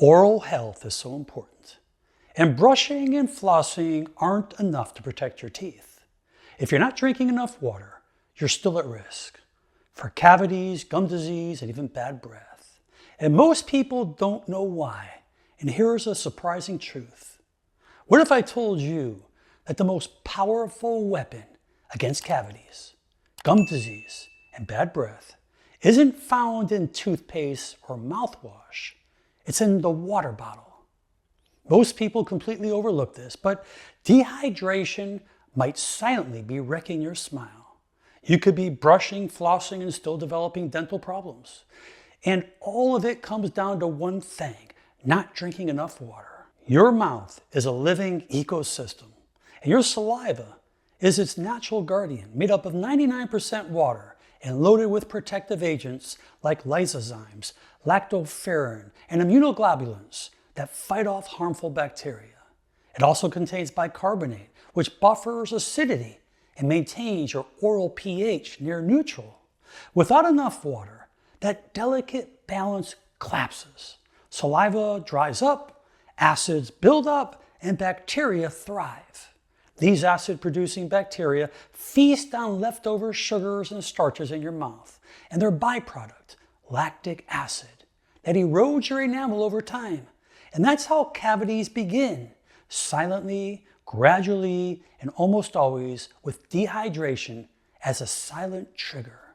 Oral health is so important, and brushing and flossing aren't enough to protect your teeth. If you're not drinking enough water, you're still at risk for cavities, gum disease, and even bad breath. And most people don't know why. And here's a surprising truth. What if I told you that the most powerful weapon against cavities, gum disease, and bad breath isn't found in toothpaste or mouthwash? It's in the water bottle. Most people completely overlook this, but dehydration might silently be wrecking your smile. You could be brushing, flossing, and still developing dental problems. And all of it comes down to one thing: not drinking enough water. Your mouth is a living ecosystem, and your saliva is its natural guardian, made up of 99% water and loaded with protective agents like lysozymes, lactoferrin, and immunoglobulins that fight off harmful bacteria. It also contains bicarbonate, which buffers acidity and maintains your oral pH near neutral. Without enough water, that delicate balance collapses. Saliva dries up, acids build up, and bacteria thrive. These acid-producing bacteria feast on leftover sugars and starches in your mouth, and their byproduct, lactic acid, that erodes your enamel over time. And that's how cavities begin, silently, gradually, and almost always with dehydration as a silent trigger.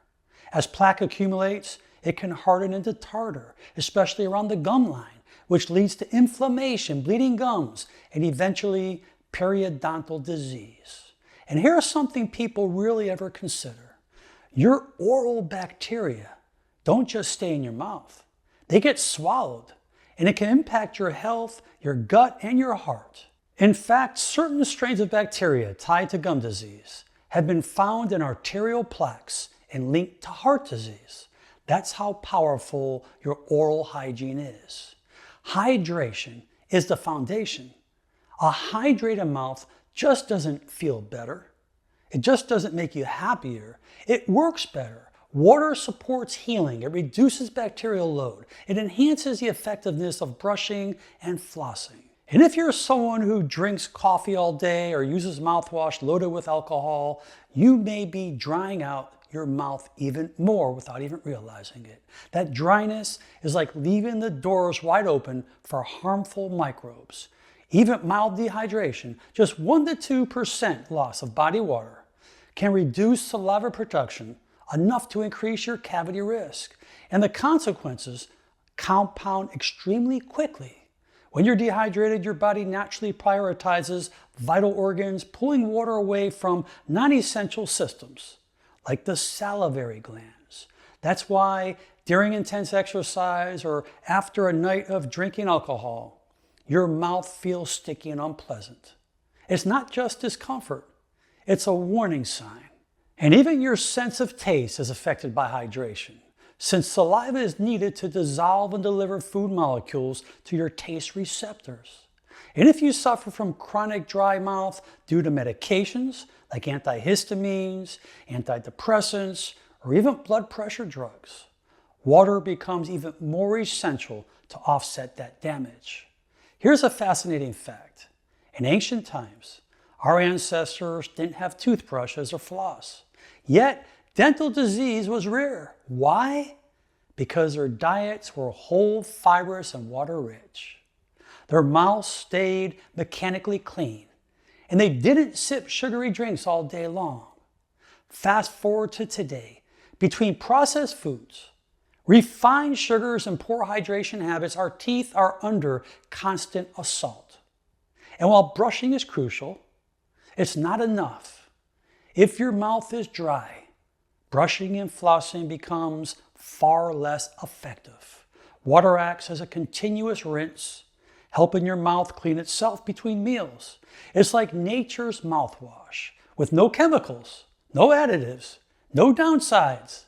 As plaque accumulates, it can harden into tartar, especially around the gum line, which leads to inflammation, bleeding gums, and eventually periodontal disease. And here's something people really ever consider. Your oral bacteria don't just stay in your mouth. They get swallowed, and it can impact your health, your gut, and your heart. In fact, certain strains of bacteria tied to gum disease have been found in arterial plaques and linked to heart disease. That's how powerful your oral hygiene is. Hydration is the foundation. A hydrated mouth just doesn't feel better. It just doesn't make you happier. It works better. Water supports healing. It reduces bacterial load. It enhances the effectiveness of brushing and flossing. And if you're someone who drinks coffee all day or uses mouthwash loaded with alcohol, you may be drying out your mouth even more without even realizing it. That dryness is like leaving the doors wide open for harmful microbes. Even mild dehydration, just 1 to 2% loss of body water, can reduce saliva production enough to increase your cavity risk. And the consequences compound extremely quickly. When you're dehydrated, your body naturally prioritizes vital organs, pulling water away from non-essential systems, like the salivary glands. That's why during intense exercise or after a night of drinking alcohol, your mouth feels sticky and unpleasant. It's not just discomfort, it's a warning sign. And even your sense of taste is affected by hydration, since saliva is needed to dissolve and deliver food molecules to your taste receptors. And if you suffer from chronic dry mouth due to medications like antihistamines, antidepressants, or even blood pressure drugs, water becomes even more essential to offset that damage. Here's a fascinating fact. In ancient times, our ancestors didn't have toothbrushes or floss. Yet, dental disease was rare. Why? Because their diets were whole, fibrous, and water-rich. Their mouths stayed mechanically clean, and they didn't sip sugary drinks all day long. Fast forward to today. Between processed foods, refined sugars, and poor hydration habits, our teeth are under constant assault. And while brushing is crucial, it's not enough. If your mouth is dry, brushing and flossing becomes far less effective. Water acts as a continuous rinse, helping your mouth clean itself between meals. It's like nature's mouthwash, with no chemicals, no additives, no downsides.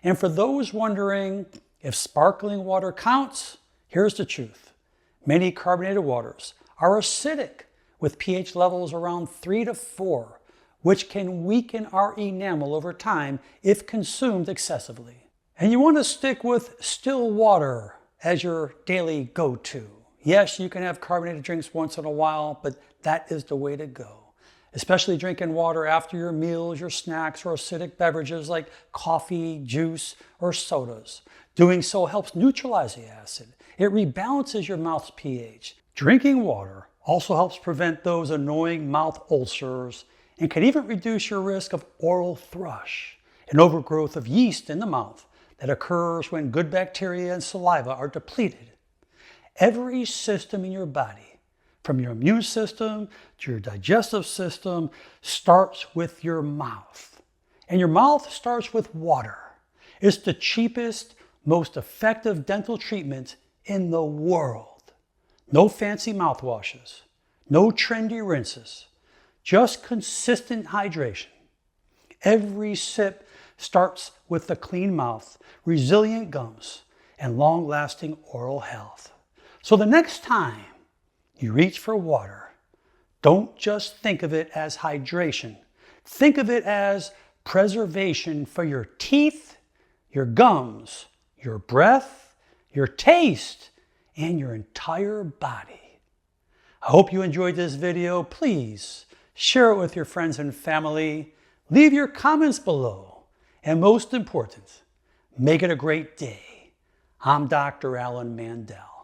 And for those wondering if sparkling water counts, here's the truth. Many carbonated waters are acidic, with pH levels around 3 to 4, which can weaken our enamel over time if consumed excessively. And you want to stick with still water as your daily go-to. Yes, you can have carbonated drinks once in a while, but that is the way to go. Especially drinking water after your meals, your snacks, or acidic beverages like coffee, juice, or sodas. Doing so helps neutralize the acid. It rebalances your mouth's pH. Drinking water also helps prevent those annoying mouth ulcers and can even reduce your risk of oral thrush, an overgrowth of yeast in the mouth that occurs when good bacteria and saliva are depleted. Every system in your body, from your immune system to your digestive system, starts with your mouth. And your mouth starts with water. It's the cheapest, most effective dental treatment in the world. No fancy mouthwashes, no trendy rinses, just consistent hydration. Every sip starts with a clean mouth, resilient gums, and long-lasting oral health. So the next time you reach for water, don't just think of it as hydration. Think of it as preservation for your teeth, your gums, your breath, your taste, and your entire body. I hope you enjoyed this video. Please share it with your friends and family. Leave your comments below. And most important, make it a great day. I'm Dr. Alan Mandell.